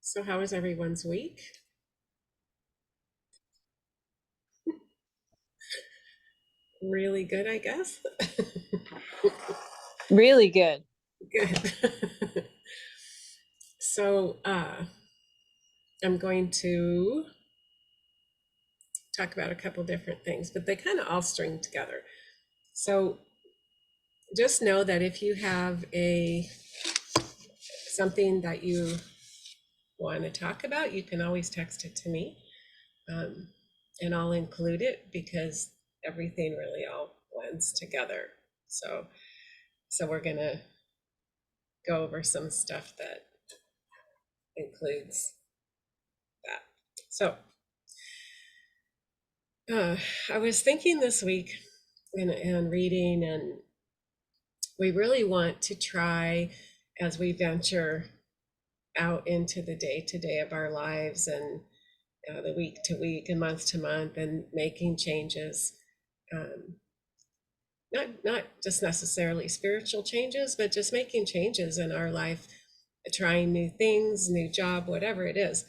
So how was everyone's week? Really good, I guess. Really good. Good. So I'm going to talk about a couple different things, but they kind of all string together. So just know that if you have a something that you want to talk about, you can always text it to me, um, and I'll include it because everything really all blends together. So so we're gonna go over some stuff that includes that. So uh, I was thinking this week and reading, and we really want to try as we venture out into the day to day of our lives and the week to week and month to month and making changes. Um, not just necessarily spiritual changes, but just making changes in our life, trying new things, new job, whatever it is.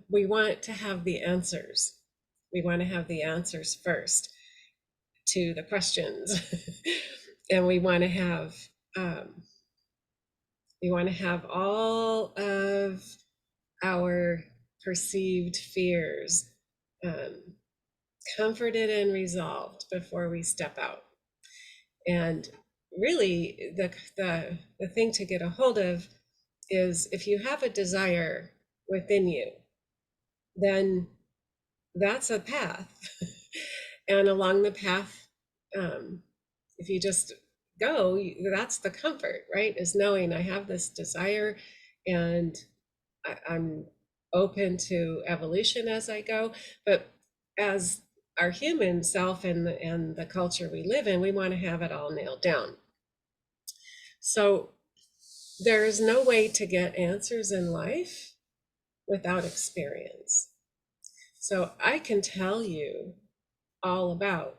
We want to have the answers. We want to have the answers first to the questions, and um, we want to have all of our perceived fears um, comforted and resolved before we step out. And really, the thing to get a hold of is if you have a desire within you, then that's a path. And along the path, um, if you just go, that's the comfort, right? Is knowing I have this desire and I'm open to evolution as I go. But as our human self and the culture we live in, we want to have it all nailed down. So there is no way to get answers in life without experience. So I can tell you all about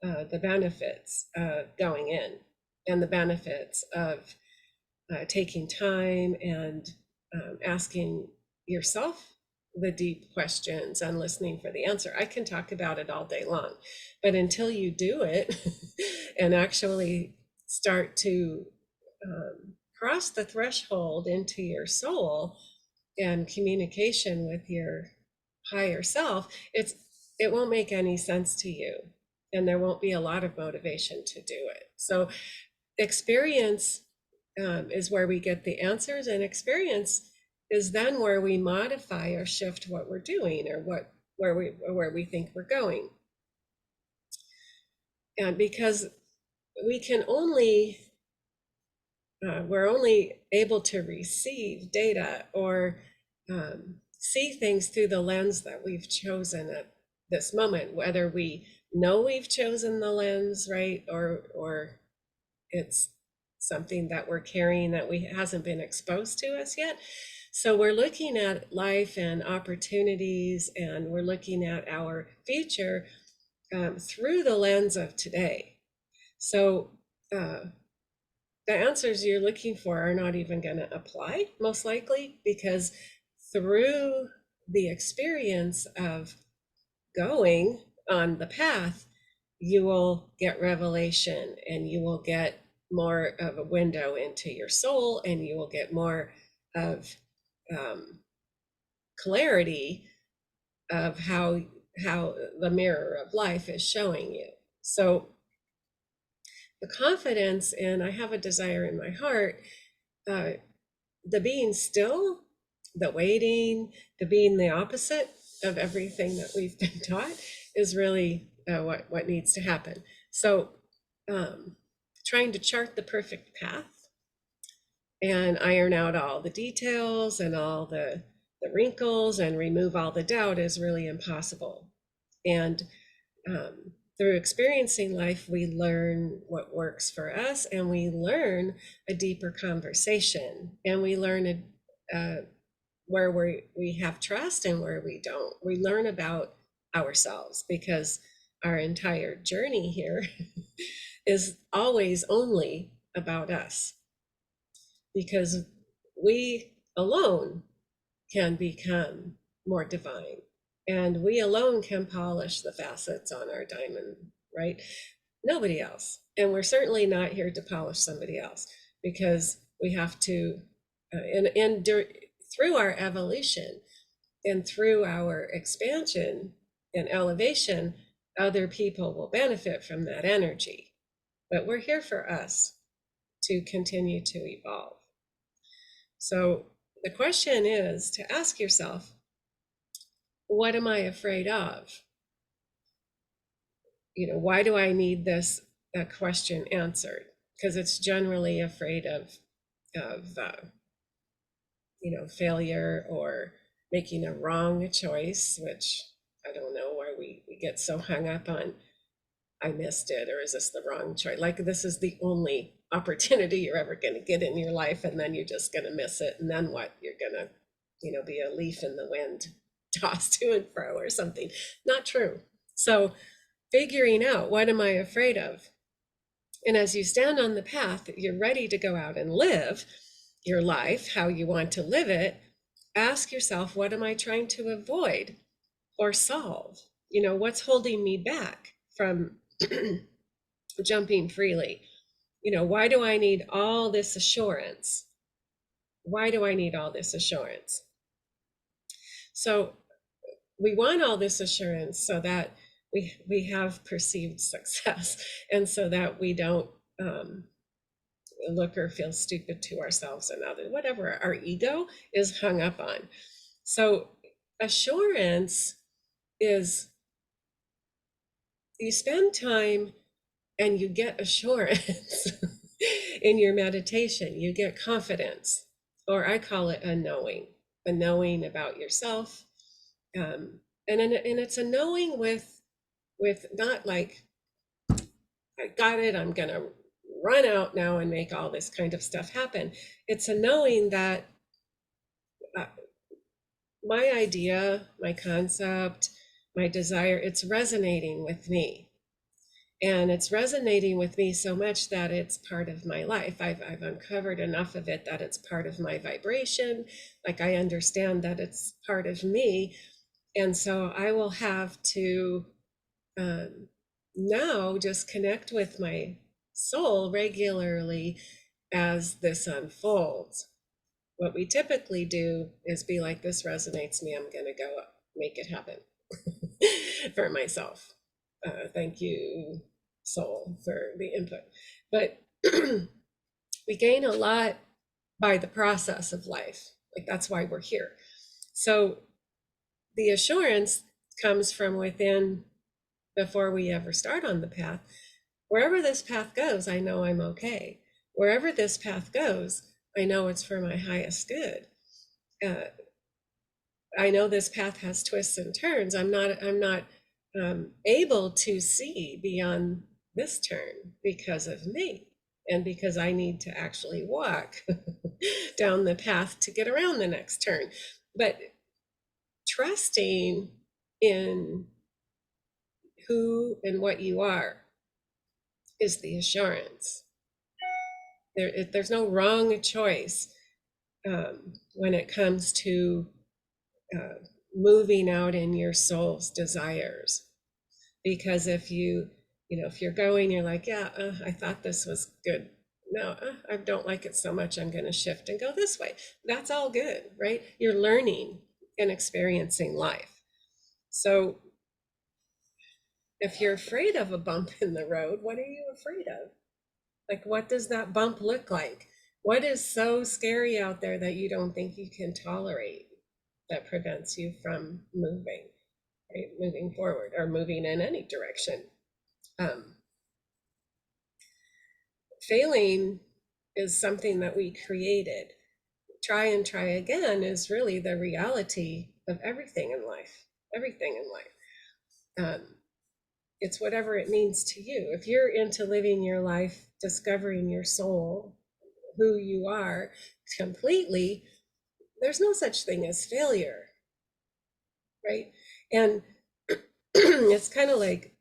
the benefits of going in and the benefits of taking time and asking yourself the deep questions and listening for the answer. I can talk about it all day long, but until you do it and actually start to cross the threshold into your soul and communication with your higher self, it won't make any sense to you, and there won't be a lot of motivation to do it. So experience is where we get the answers, and experience is then where we modify or shift what we're doing or where we think we're going. And because we can only we're only able to receive data or see things through the lens that we've chosen at this moment, whether we know we've chosen the lens, right, or it's something that we're carrying that we hasn't been exposed to us yet. So we're looking at life and opportunities, and we're looking at our future through the lens of today. So uh, the answers you're looking for are not even going to apply, most likely, because through the experience of going on the path, you will get revelation and you will get more of a window into your soul, and you will get more of um, clarity of how the mirror of life is showing you. So the confidence in I have a desire in my heart, uh, the being still, the waiting, the being the opposite of everything that we've been taught is really what needs to happen. So, trying to chart the perfect path and iron out all the details and all the wrinkles and remove all the doubt is really impossible. And through experiencing life, we learn what works for us, and we learn a deeper conversation, and we learn where we have trust and where we don't. We learn about ourselves because our entire journey here is always only about us, because we alone can become more divine. And we alone can polish the facets on our diamond, right? Nobody else. And we're certainly not here to polish somebody else, because we have to, through our evolution and through our expansion and elevation, other people will benefit from that energy. But we're here for us to continue to evolve. So the question is to ask yourself, what am I afraid of? Why do I need this question answered? Because it's generally afraid of failure or making a wrong choice, which I don't know why we get so hung up on, I missed it, or is this the wrong choice? Like this is the only opportunity you're ever going to get in your life, and then you're just going to miss it. And then what? You're going to, be a leaf in the wind, tossed to and fro or something. Not true. So figuring out, what am I afraid of? And as you stand on the path, you're ready to go out and live your life how you want to live it. Ask yourself, what am I trying to avoid or solve? What's holding me back from jumping freely? Why do I need all this assurance? Why do I need all this assurance? So we want all this assurance so that we have perceived success, and so that we don't look or feel stupid to ourselves and others, whatever our ego is hung up on. So assurance is, you spend time and you get assurance in your meditation. You get confidence, or I call it a knowing about yourself. And it's a knowing with not like, I got it, I'm gonna run out now and make all this kind of stuff happen. It's a knowing that my idea, my concept, my desire, it's resonating with me. And it's resonating with me so much that it's part of my life. I've uncovered enough of it that it's part of my vibration. Like I understand that it's part of me. And so I will have to now just connect with my soul regularly as this unfolds. What we typically do is be like, this resonates me, I'm going to go make it happen for myself. Thank you, soul, for the input. But we gain a lot by the process of life. Like that's why we're here. So the assurance comes from within before we ever start on the path. Wherever this path goes, I know I'm okay. Wherever this path goes, I know it's for my highest good. I know this path has twists and turns. I'm not able to see beyond this turn because of me, and because I need to actually walk down the path to get around the next turn. But trusting in who and what you are is the assurance. There's no wrong choice when it comes to moving out in your soul's desires. Because if you're going, you're like, yeah, I thought this was good. No, I don't like it so much. I'm going to shift and go this way. That's all good, right? You're learning and experiencing life. So if you're afraid of a bump in the road, what are you afraid of? Like, what does that bump look like? What is so scary out there that you don't think you can tolerate, that prevents you from moving, right? Moving forward or moving in any direction. Failing is something that we created. Try and try again is really the reality of everything in life. Everything in life. It's whatever it means to you. If you're into living your life, discovering your soul, who you are completely, there's no such thing as failure, right? And it's kind of like,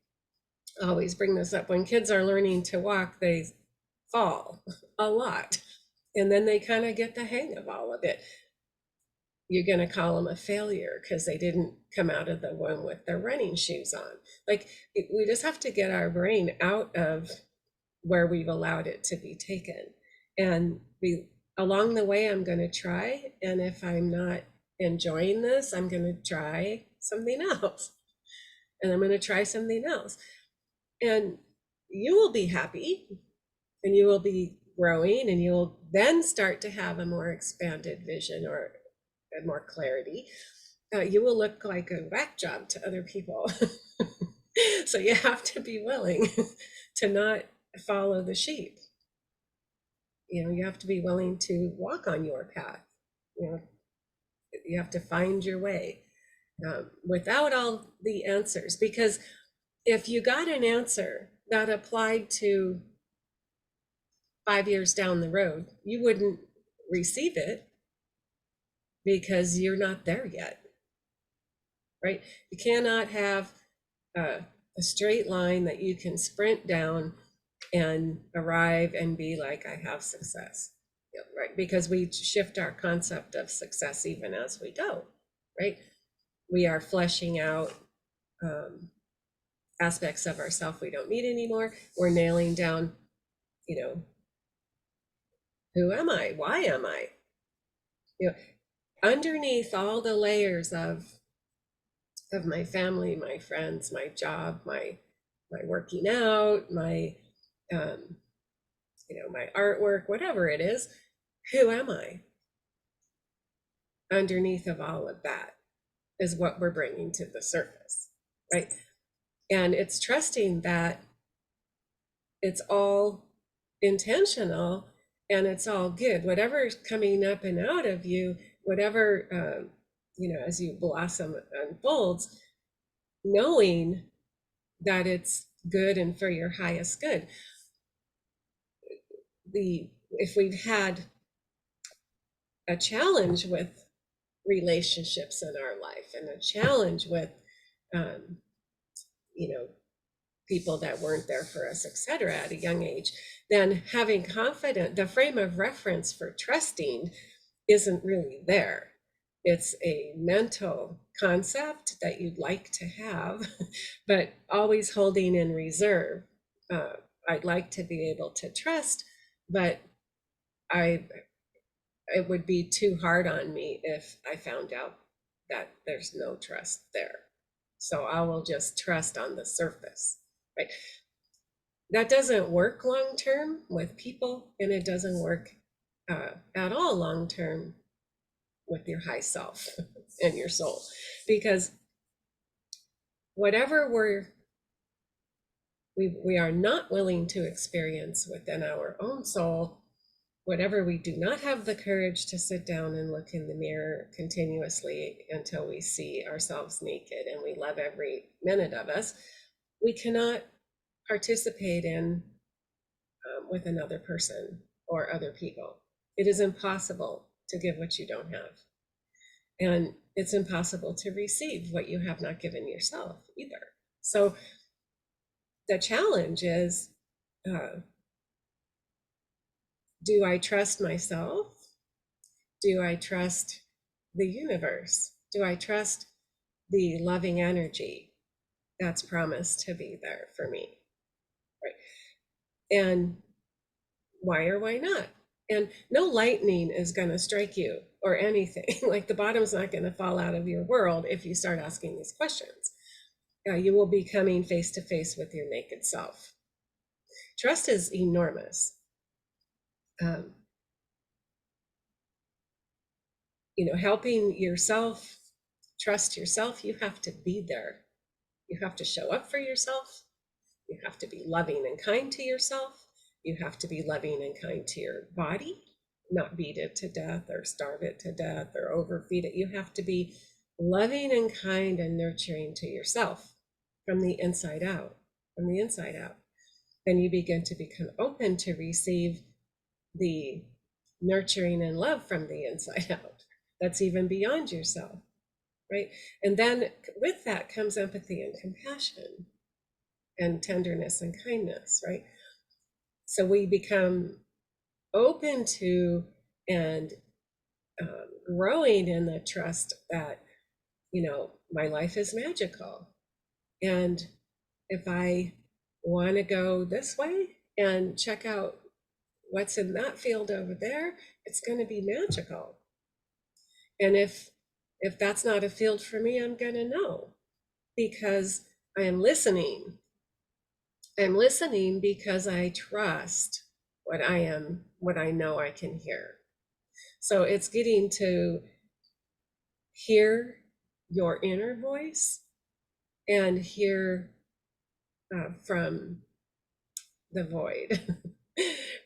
I always bring this up, when kids are learning to walk, they fall a lot, and then they kind of get the hang of all of it. you're going to call them a failure because they didn't come out of the womb with their running shoes on. Like, we just have to get our brain out of where we've allowed it to be taken. And along the way, I'm going to try. And if I'm not enjoying this, I'm going to try something else. And I'm going to try something else. And you will be happy and you will be growing, and you'll then start to have a more expanded vision or more clarity. You will look like a whack job to other people. So you have to be willing to not follow the sheep. You have to be willing to walk on your path. You have to find your way without all the answers. Because if you got an answer that applied to 5 years down the road, you wouldn't receive it because you're not there yet, right? You cannot have a straight line that you can sprint down and arrive and be like, I have success, right? Because we shift our concept of success even as we go, right? We are fleshing out aspects of ourself we don't need anymore. We're nailing down, who am I? Why am I? Underneath all the layers of my family, my friends, my job, my working out, my my artwork, whatever it is, who am I? Underneath of all of that is what we're bringing to the surface, right? And it's trusting that it's all intentional and it's all good. Whatever's coming up and out of you, whatever, as you blossom unfolds, knowing that it's good and for your highest good. If we've had a challenge with relationships in our life and a challenge with, people that weren't there for us, etc., at a young age, then having confidence, the frame of reference for trusting isn't really there. It's a mental concept that you'd like to have, but always holding in reserve. I'd like to be able to trust, but it would be too hard on me if I found out that there's no trust there. So I will just trust on the surface, right? That doesn't work long term with people, and it doesn't work at all long term with your high self and your soul, because whatever we are not willing to experience within our own soul, whatever we do not have the courage to sit down and look in the mirror continuously until we see ourselves naked and we love every minute of us, we cannot participate in with another person or other people. It is impossible to give what you don't have. And it's impossible to receive what you have not given yourself either. So the challenge is, do I trust myself? Do I trust the universe? Do I trust the loving energy that's promised to be there for me? Right. And why or why not? And no lightning is going to strike you or anything. Like, the bottom's not going to fall out of your world if you start asking these questions. You will be coming face to face with your naked self. Trust is enormous. Helping yourself trust yourself, you have to be there. You have to show up for yourself. You have to be loving and kind to yourself. You have to be loving and kind to your body, not beat it to death or starve it to death or overfeed it. You have to be loving and kind and nurturing to yourself from the inside out, from the inside out. Then you begin to become open to receive the nurturing and love from the inside out. That's even beyond yourself, right? And then with that comes empathy and compassion and tenderness and kindness, right? So we become open to and growing in the trust that, my life is magical. And if I want to go this way and check out what's in that field over there, it's going to be magical. And if that's not a field for me, I'm going to know, because I am listening. I'm listening because I trust what I know I can hear. So it's getting to hear your inner voice and hear from the void,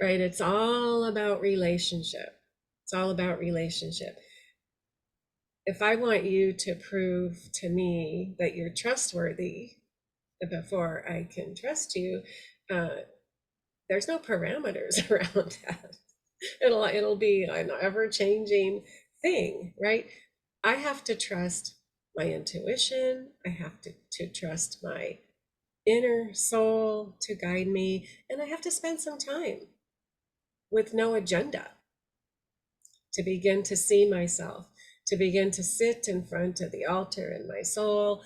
right? It's all about relationship. It's all about relationship. If I want you to prove to me that you're trustworthy before I can trust you, there's no parameters around that. It'll be an ever-changing thing, right? I have to trust my intuition. I have to trust my inner soul to guide me. And I have to spend some time with no agenda to begin to see myself, to begin to sit in front of the altar in my soul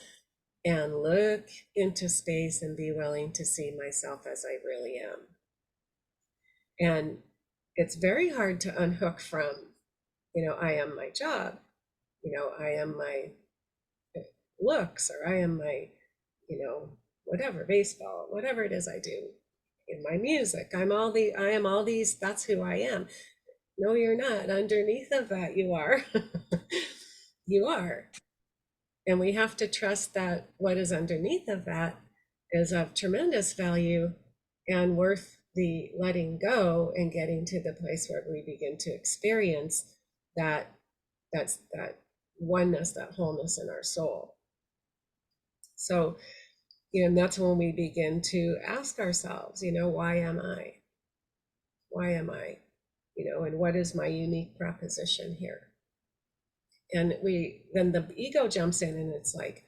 and look into space and be willing to see myself as I really am. And it's very hard to unhook from, I am my job, I am my looks, or I am my, whatever, baseball, whatever it is I do, in my music. I am all these, that's who I am. No, you're not. Underneath of that, you are. You are. And we have to trust that what is underneath of that is of tremendous value and worth the letting go and getting to the place where we begin to experience that oneness, that wholeness in our soul. So, and that's when we begin to ask ourselves, why am I? Why am I? And what is my unique proposition here? And then the ego jumps in, and it's like,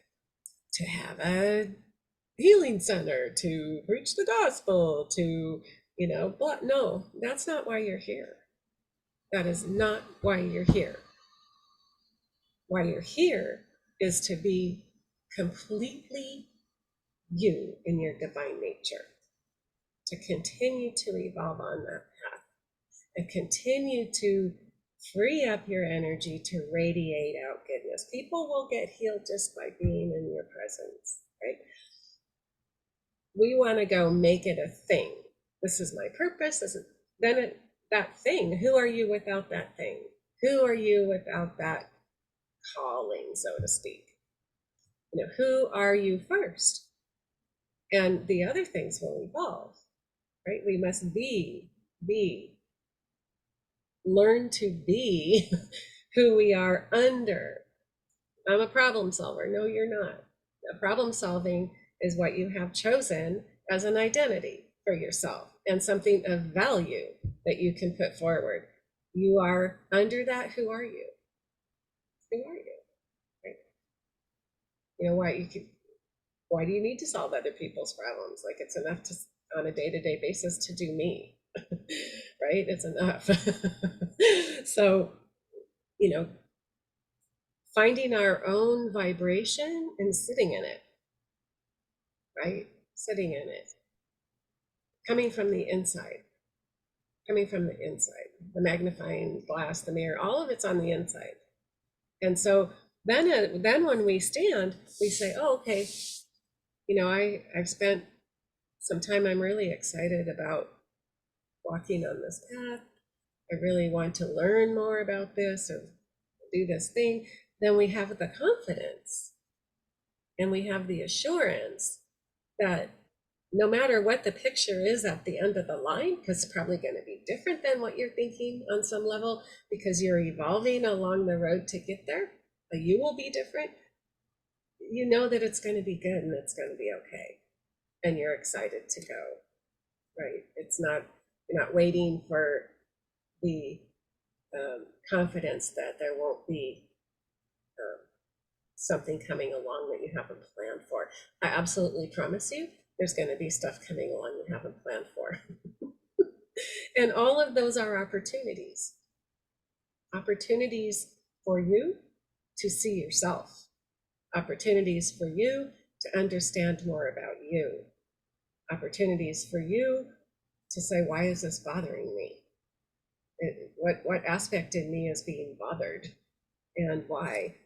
to have a healing center, to preach the gospel, to, but no, that's not why you're here. That is not why you're here. Why you're here is to be completely you in your divine nature, to continue to evolve on that path and continue to free up your energy to radiate out goodness. People will get healed just by being in your presence, right? We want to go make it a thing. This is my purpose. That thing. Who are you without that thing? Who are you without that calling, so to speak? Who are you first? And the other things will evolve, right? We must learn to be who we are under. I'm a problem solver. No, you're not. Problem solving is what you have chosen as an identity for yourself and something of value that you can put forward. You are under that. Who are you? Who are you? Right? Why do you need to solve other people's problems? Like, it's enough to, on a day-to-day basis, to do me. Right? It's enough. So, finding our own vibration and sitting in it, right? Sitting in it, coming from the inside, the magnifying glass, the mirror, all of it's on the inside. And so then when we stand, we say, oh, okay, I've spent some time, I'm really excited about walking on this path. I really want to learn more about this or do this thing. Then we have the confidence and we have the assurance that no matter what the picture is at the end of the line, because it's probably going to be different than what you're thinking on some level, because you're evolving along the road to get there, but you will be different. You know that it's going to be good and it's going to be okay. And you're excited to go, right? You're not waiting for the confidence that there won't be something coming along that you haven't planned for. I absolutely promise you, there's going to be stuff coming along you haven't planned for. And all of those are opportunities. opportunities for you to see yourself, opportunities for you to understand more about you, opportunities for you to say, why is this bothering me? What aspect in me is being bothered, and why?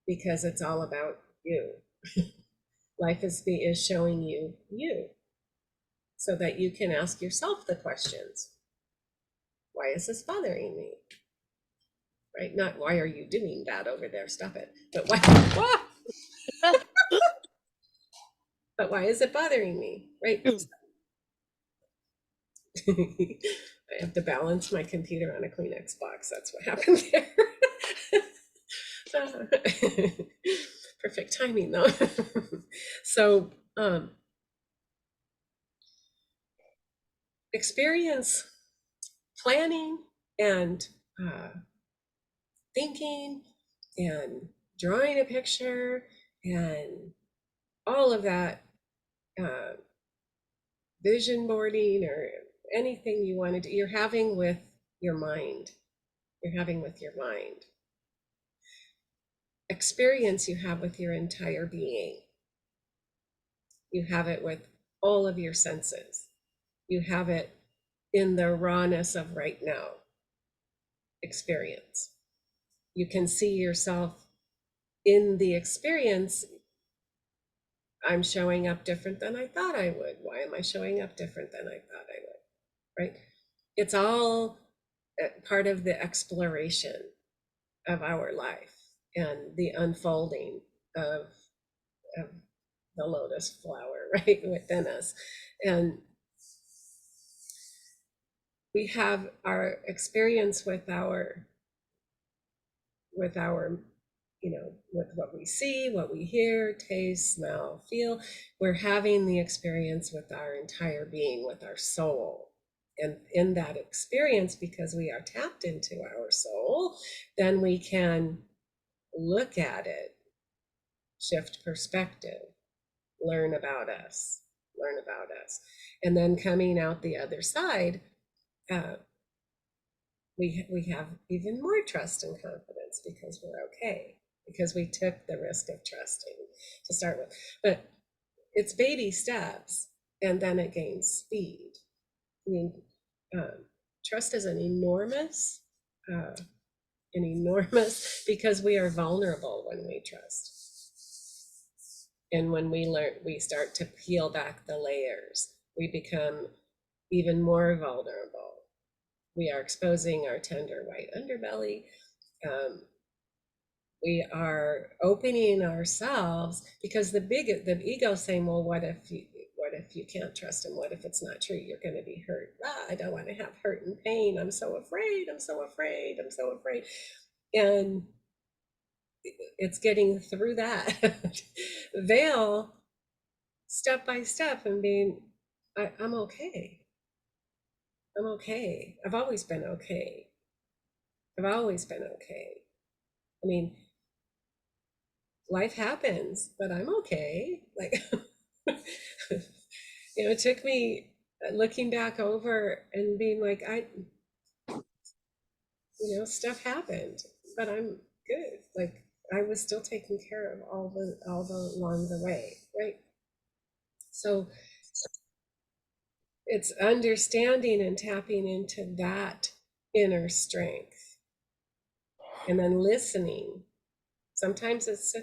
Because it's all about you. Life is showing you you, so that you can ask yourself the questions. Why is this bothering me? Right? Not why are you doing that over there? Stop it. But why? But why is it bothering me? Right? I have to balance my computer on a Kleenex box. That's what happened there. Perfect timing though. So experience planning and thinking and drawing a picture and all of that, vision boarding or anything you want to do, you're having with your mind. You're having with your mind. Experience you have with your entire being. You have it with all of your senses. You have it in the rawness of right now experience. You can see yourself in the experience. I'm showing up different than I thought I would. Why am I showing up different than I thought I would? Right? It's all part of the exploration of our life and the unfolding of the lotus flower, right, within us. And we have our experience with our with what we see, what we hear, taste, smell, feel. We're having the experience with our entire being, with our soul. And in that experience, because we are tapped into our soul, then we can look at it, shift perspective, learn about us. And then coming out the other side, we have even more trust and confidence because we're okay, because we took the risk of trusting to start with. But it's baby steps, and then it gains speed. I mean, trust is an enormous, because we are vulnerable when we trust. And when we learn, we start to peel back the layers, we become even more vulnerable. We are exposing our tender white underbelly. We are opening ourselves, because the ego saying, well, what if you can't trust him? What if it's not true? You're going to be hurt. I don't want to have hurt and pain. I'm so afraid. And it's getting through that veil step by step and being, I'm okay. I've always been okay. I mean, life happens, but I'm okay. Like, it took me looking back over and being like, stuff happened, but I'm good. Like, I was still taken care of all the along the way, right? So it's understanding and tapping into that inner strength, and then listening. Sometimes it's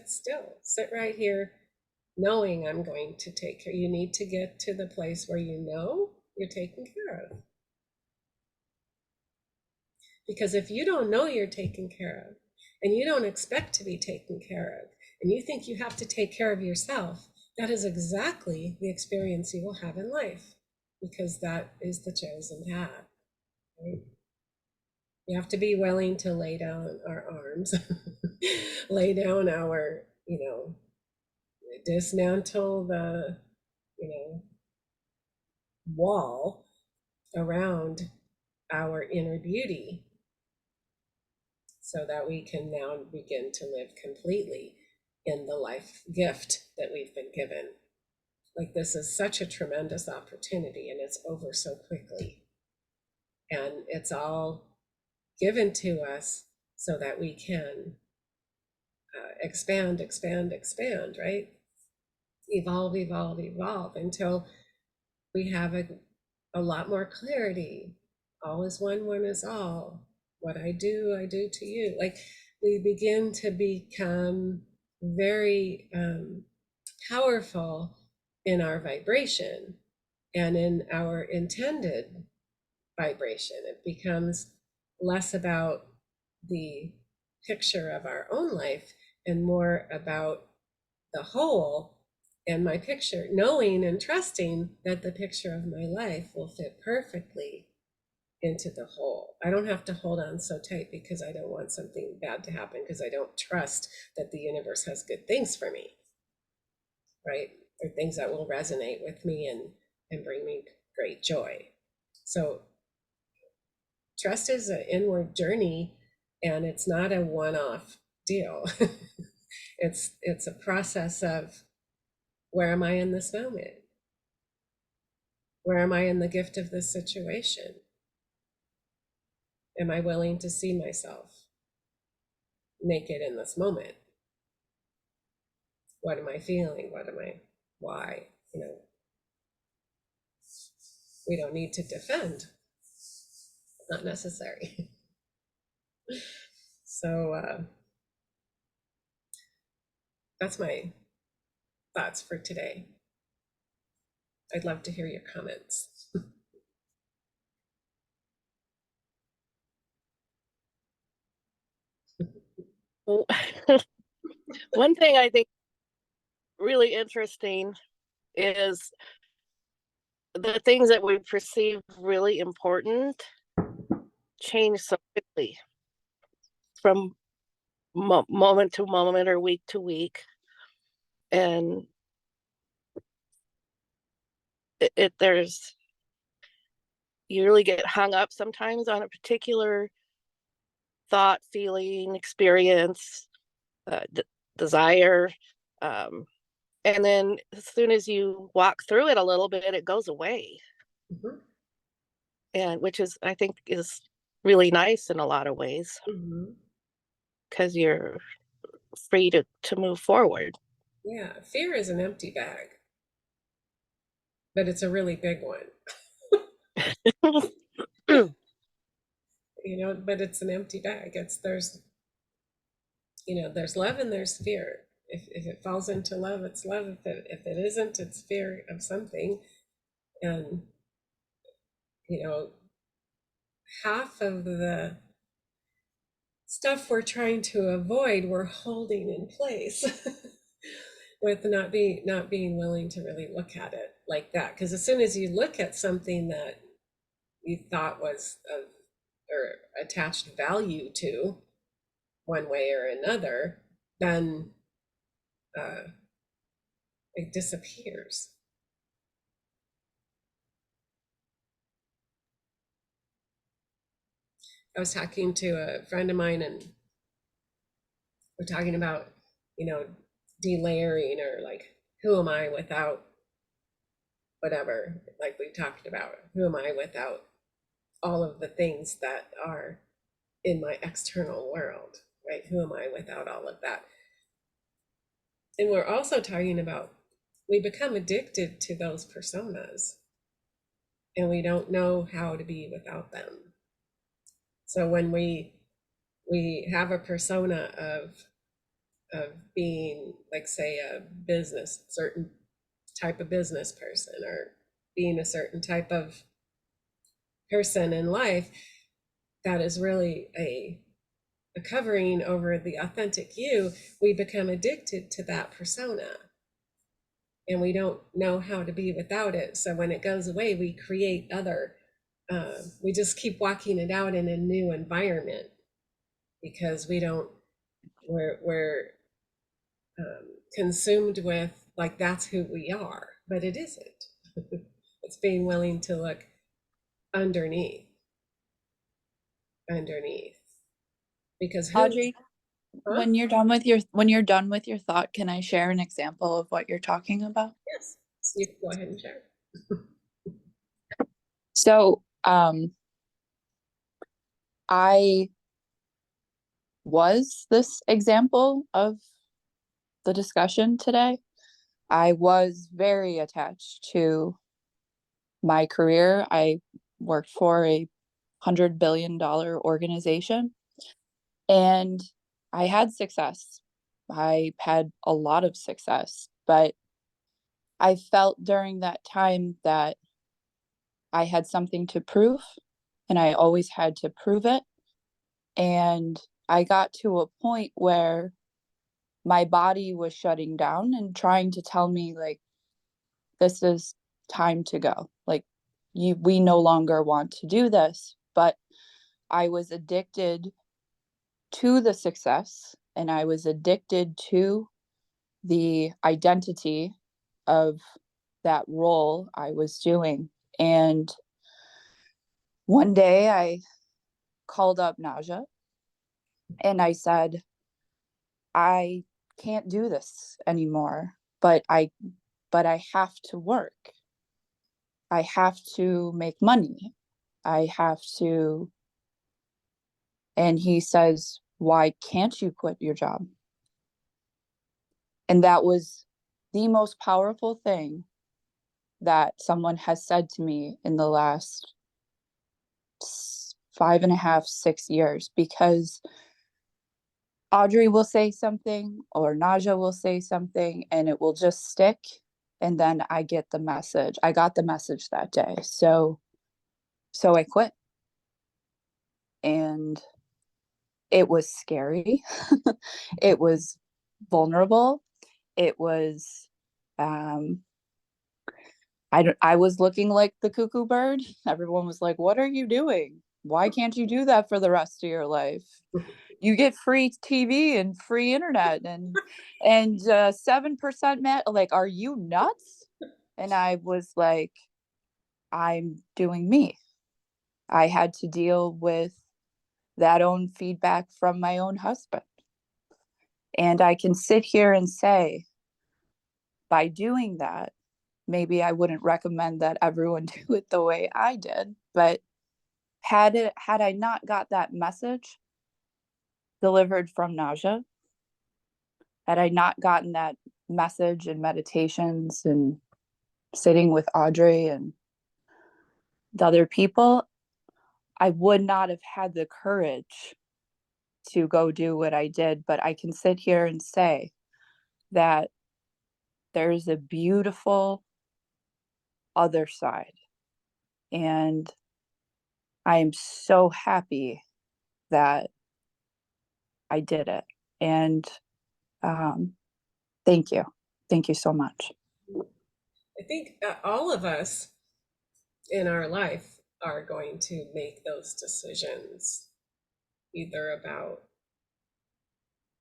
sit right here, knowing I'm going to take care. You need to get to the place where you know you're taken care of. Because if you don't know you're taken care of, and you don't expect to be taken care of, and you think you have to take care of yourself, that is exactly the experience you will have in life, because that is the chosen path. Right? You have to be willing to lay down our arms, lay down our, dismantle the, wall around our inner beauty, so that we can now begin to live completely in the life gift that we've been given. Like, this is such a tremendous opportunity, and it's over so quickly. And it's all given to us so that we can expand, right? Evolve until we have a lot more clarity. All is one, one is all. What I do to you. Like, we begin to become very powerful in our vibration and in our intended vibration. It becomes less about the picture of our own life and more about the whole and my picture, knowing and trusting that the picture of my life will fit perfectly into the whole. I don't have to hold on so tight because I don't want something bad to happen, because I don't trust that the universe has good things for me, right? Or things that will resonate with me and bring me great joy. So trust is an inward journey, and it's not a one-off deal. It's a process of, where am I in this moment? Where am I in the gift of this situation? Am I willing to see myself naked in this moment? What am I feeling? Why? We don't need to defend. Not necessary. So that's my thoughts for today. I'd love to hear your comments. One thing I think really interesting is the things that we perceive really important change so quickly from moment to moment or week to week. And you really get hung up sometimes on a particular thought, feeling, experience, desire. And then as soon as you walk through it a little bit, it goes away. Mm-hmm. And which is, I think, is really nice in a lot of ways, because you're free to move forward. Yeah, fear is an empty bag, but it's a really big one. But it's an empty bag. There's love and there's fear. If it falls into love, it's love. If it isn't, it's fear of something. And half of the stuff we're trying to avoid, we're holding in place with not being willing to really look at it like that. Because as soon as you look at something that you thought was or attached value to one way or another, then it disappears. I was talking to a friend of mine, and we're talking about, delayering, or like, who am I without whatever, like we talked about, who am I without all of the things that are in my external world, right? Who am I without all of that? And we're also talking about, we become addicted to those personas and we don't know how to be without them. So when we have a persona of being, like, say, a certain type of business person, or being a certain type of person in life, that is really a covering over the authentic you, we become addicted to that persona and we don't know how to be without it. So when it goes away, we create we just keep walking it out in a new environment, because we're consumed with, like, that's who we are, but it isn't. It's being willing to look underneath, because Audrey, when you're done with your thought, can I share an example of what you're talking about? Yes, you can go ahead and share. So I was this example of the discussion today. I was very attached to my career. I worked for a $100 billion organization, and I had success. I had a lot of success, but I felt during that time that I had something to prove, and I always had to prove it. And I got to a point where my body was shutting down and trying to tell me, like, this is time to go. Like, we no longer want to do this. But I was addicted to the success, and I was addicted to the identity of that role I was doing. And one day I called up Naja and I said, I can't do this anymore, but I have to work. I have to make money. I have to. And he says, why can't you quit your job? And that was the most powerful thing that someone has said to me in the last 5.5, 6 years, because Audrey will say something or Naja will say something and it will just stick. And then I get the message. I got the message that day. So I quit. And it was scary. It was vulnerable. It was I was looking like the cuckoo bird. Everyone was like, what are you doing? Why can't you do that for the rest of your life? You get free TV and free internet and 7% met. Like, are you nuts? And I was like, I'm doing me. I had to deal with that own feedback from my own husband. And I can sit here and say, by doing that, maybe I wouldn't recommend that everyone do it the way I did, but had I not got that message delivered from Naja, had I not gotten that message and meditations and sitting with Audrey and the other people, I would not have had the courage to go do what I did. But I can sit here and say that there's a beautiful other side. And I am so happy that I did it. And thank you. Thank you so much. I think all of us in our life are going to make those decisions, either about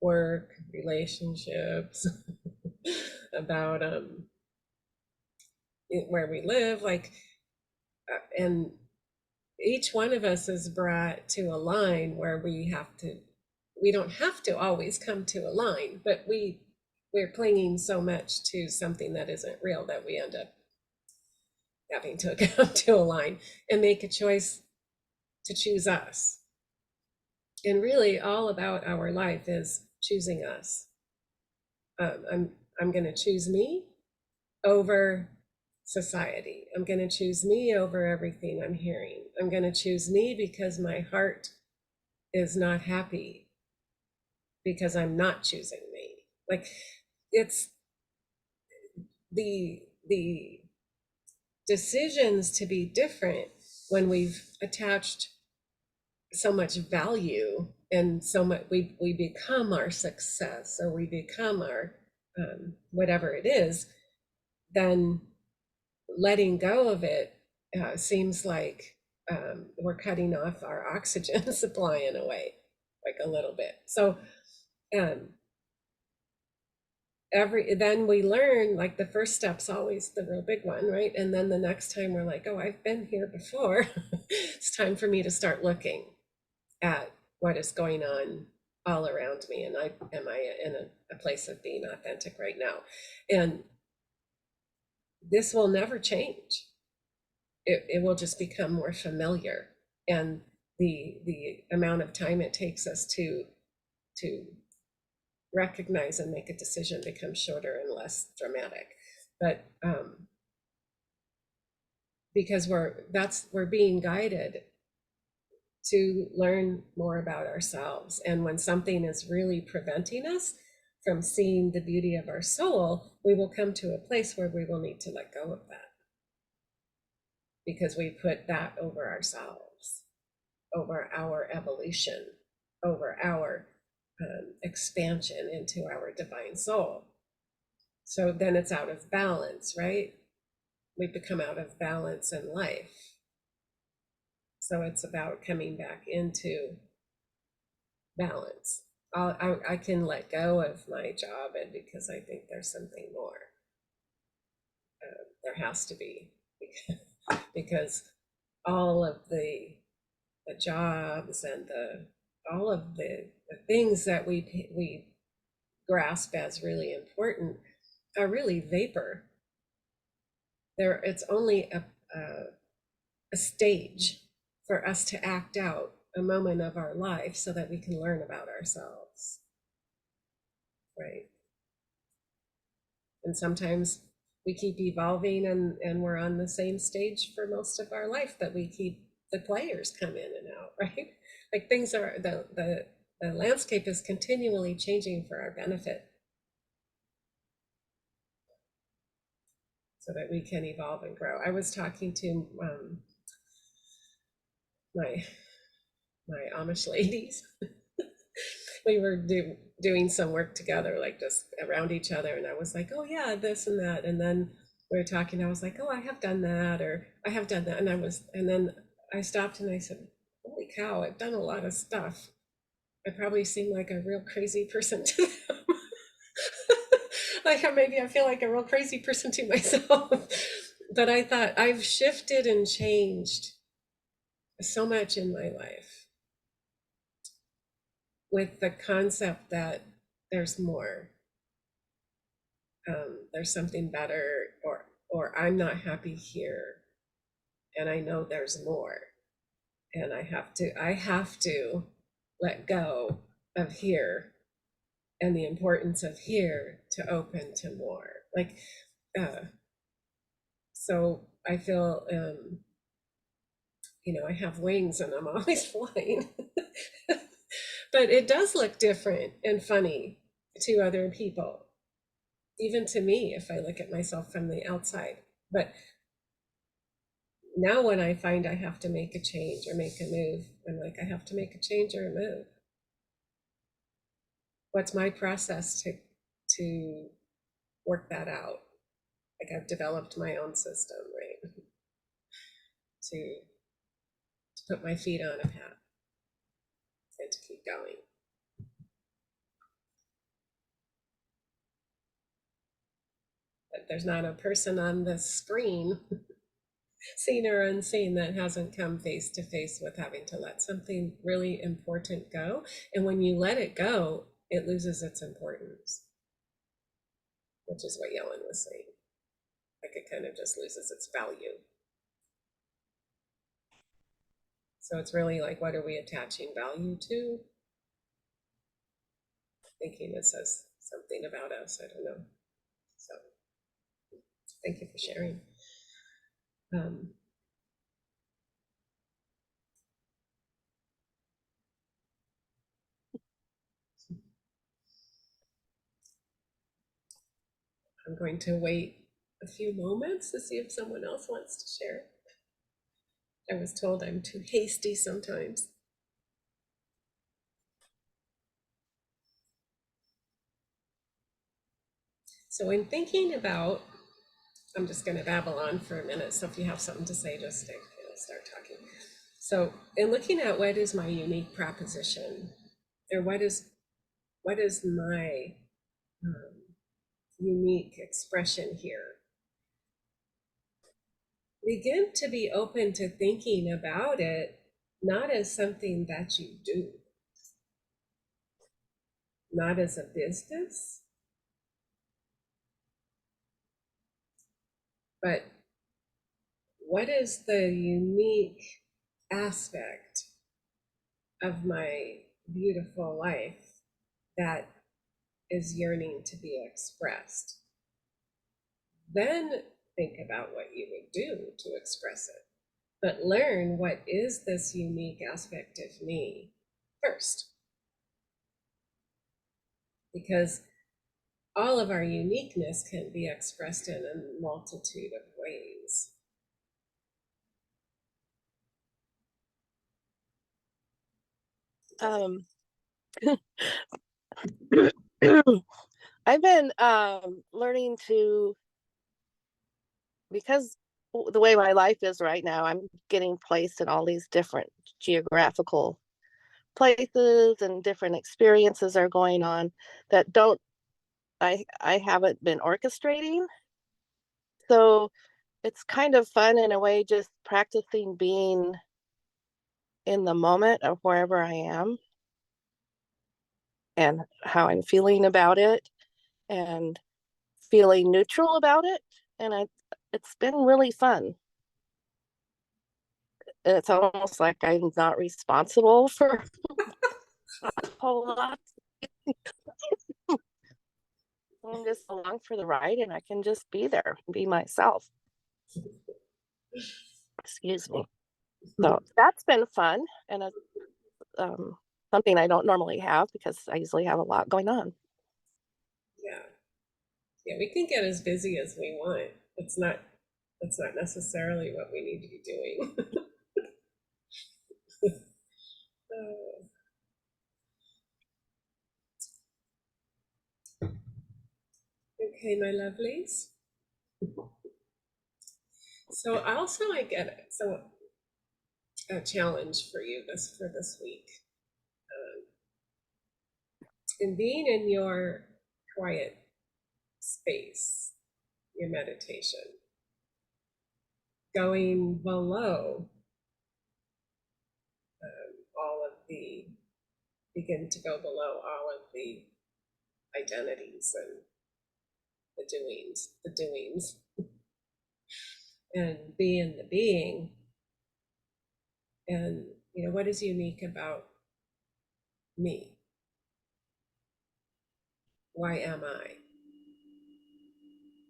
work, relationships, about where we live, like, and each one of us is brought to a line where we don't have to always come to a line, but we're clinging so much to something that isn't real that we end up having to come to a line and make a choice to choose us. And really all about our life is choosing us. I'm going to choose me over society. I'm going to choose me over everything I'm hearing. I'm going to choose me because my heart is not happy, because I'm not choosing me. Like, it's the decisions to be different when we've attached so much value and so much we become our success, or we become our whatever it is, then letting go of it seems like we're cutting off our oxygen supply in a way, like a little bit. So then we learn, like, the first step's always the real big one, right? And then the next time we're like, oh, I've been here before. It's time for me to start looking at what is going on all around me, and am I in a place of being authentic right now? And this will never change. It will just become more familiar, and the amount of time it takes us to recognize and make a decision becomes shorter and less dramatic. But because we're being guided to learn more about ourselves. And when something is really preventing us from seeing the beauty of our soul, we will come to a place where we will need to let go of that, because we put that over ourselves, over our evolution, over our expansion into our divine soul. So then it's out of balance, right? We become out of balance in life. So it's about coming back into balance. I can let go of my job, and because I think there's something more. There has to be, because all of the jobs and all of the things that we grasp as really important are really vapor. It's only a stage for us to act out a moment of our life so that we can learn about ourselves, right? And sometimes we keep evolving, and we're on the same stage for most of our life, but we keep the players come in and out, right? Like things are, the landscape is continually changing for our benefit, so that we can evolve and grow. I was talking to my Amish ladies. We were doing some work together, like just around each other, and I was like, oh yeah, this and that, and then we were talking, I was like, oh, I have done that, or I have done that, and then I stopped and I said, holy cow, I've done a lot of stuff. I probably seem like a real crazy person to them. Like maybe I feel like a real crazy person to myself. But I thought I've shifted and changed so much in my life with the concept that there's more. There's something better, or I'm not happy here, and I know there's more, and I have to let go of here and the importance of here to open to more. Like, so I feel, I have wings and I'm always flying. But it does look different and funny to other people, even to me, if I look at myself from the outside. But now when I find I have to make a change or make a move, I'm like, I have to make a change or a move. What's my process to work that out? Like I've developed my own system, right? To put my feet on a path and to keep going. But there's not a person on the screen, seen or unseen, that hasn't come face to face with having to let something really important go. And when you let it go, it loses its importance, which is what Yellen was saying. Like it kind of just loses its value. So it's really like, what are we attaching value to? Thinking it says something about us, I don't know. So thank you for sharing. I'm going to wait a few moments to see if someone else wants to share. I was told I'm too hasty sometimes. So in thinking about, I'm just going to babble on for a minute. So if you have something to say, just start talking. So in looking at what is my unique proposition, or what is my unique expression here, begin to be open to thinking about it not as something that you do, not as a business, but what is the unique aspect of my beautiful life that is yearning to be expressed. Then think about what you would do to express it. But learn what is this unique aspect of me first. Because all of our uniqueness can be expressed in a multitude of ways. I've been learning to, because the way my life is right now, I'm getting placed in all these different geographical places, and different experiences are going on that I haven't been orchestrating. So it's kind of fun in a way, just practicing being in the moment of wherever I am and how I'm feeling about it, and feeling neutral about it. And it's been really fun. It's almost like I'm not responsible for a whole lot. I'm just along for the ride, and I can just be there and be myself. Excuse me. So that's been fun, and something I don't normally have, because I usually have a lot going on. Yeah. Yeah, we can get as busy as we want. It's not necessarily what we need to be doing. Okay, my lovelies. So also I get it. So a challenge for you for this week. In being in your quiet space, your meditation, going below begin to go below all of the identities and the doings, and be in the being. And, what is unique about me? Why am I?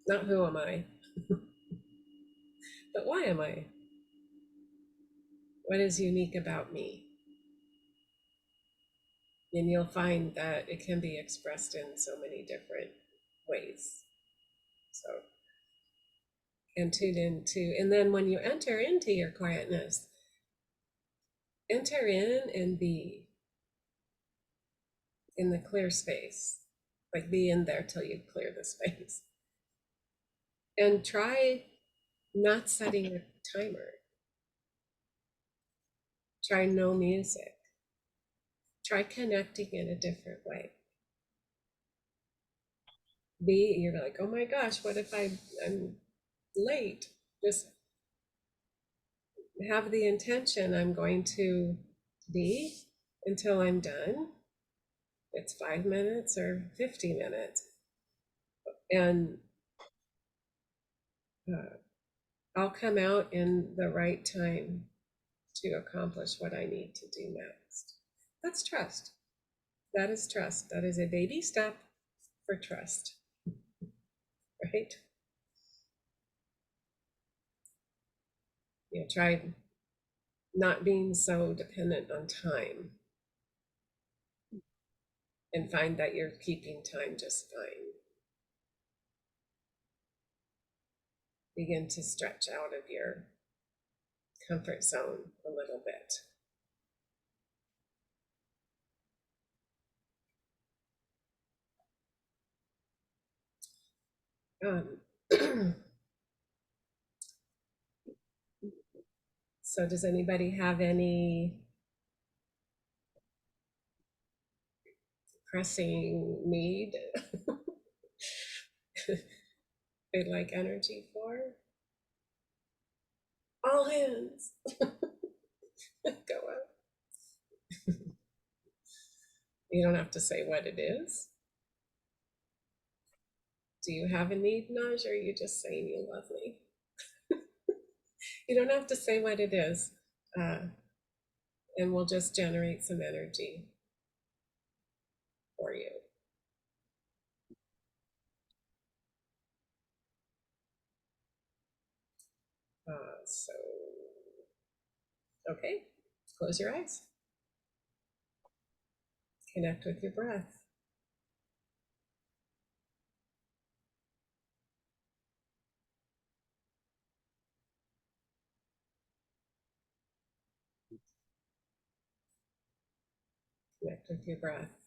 Not who am I, but why am I? What is unique about me? And you'll find that it can be expressed in so many different ways. So, and tune into, and then when you enter into your quietness, enter in and be in the clear space, like be in there till you clear the space. And try not setting a timer. Try no music. Try connecting in a different way. You're like, oh my gosh, what if I'm late? Just have the intention, I'm going to be until I'm done. It's 5 minutes or 50 minutes. And I'll come out in the right time to accomplish what I need to do next. That's trust. That is trust. That is a baby step for trust, right? Try not being so dependent on time, and find that you're keeping time just fine. Begin to stretch out of your comfort zone a little bit. So does anybody have any pressing need they'd like energy for? All hands. Go up. You don't have to say what it is. Do you have a need, Naj, or are you just saying you love me? You don't have to say what it is. and we'll just generate some energy for you. So, okay, close your eyes. Connect with your breath. Connect with your breath.